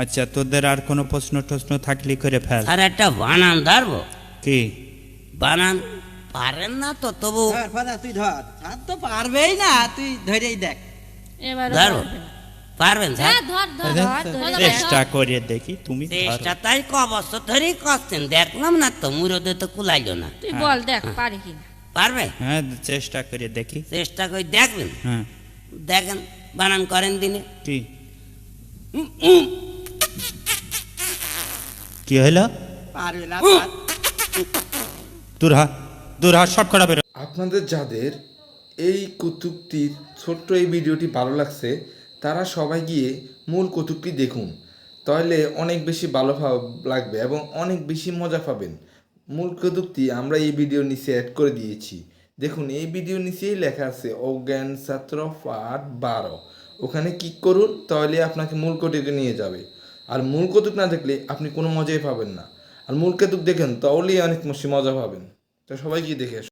আচ্ছা, তোদের আর কোনো প্রশ্ন টশ্ন থাকলে করে ফেল। আর একটা বানান ধরবো? কি বানান পারেন না তো তবু ধর ফাদা, তুই ধর। আর তো পারবেই না, তুই ধরেই দেখ। এবারে ধরো। পারবে না। পারবেন স্যার? হ্যাঁ, ধর ধর ধর ধর, ধর, চেষ্টা ধর। করে দেখি, তুমি ধরো। চেষ্টা তাই ক বছর ধরেই করছেন, দেখলাম না তো মুরদে তো কুলাইলো না। তুই বল দেখ পারি কিনা। পারবে? হ্যাঁ, চেষ্টা করে দেখি। চেষ্টা করে দেখবেন। হ্যাঁ, দেখেন বানান করেন দিনে। কি কি হইলো? পারবে না, পার। দূর হ সব করা বেরো। আপনাদের যাদের এই কৌতুকটির ছোট্ট এই ভিডিওটি ভালো লাগছে তারা সবাই গিয়ে মূল কৌতুকটি দেখুন, তাহলে অনেক বেশি ভালো লাগবে এবং অনেক বেশি মজা পাবেন। মূল কৌতুকটি আমরা এই ভিডিওর নিচে অ্যাড করে দিয়েছি। দেখুন, এই ভিডিওর নিচেই লেখা আছে অজ্ঞান ছাত্র পার্ট 12। ওখানে ক্লিক করুন, তাহলে আপনাকে মূল কৌতুকে নিয়ে যাবে। আর মূল কৌতুক না দেখলে আপনি কোনো মজাই পাবেন না। আর মূল কৌতুক দেখেন তাহলেই অনেক বেশি মজা পাবেন। তো সবাই গিয়ে দেখে আসুন।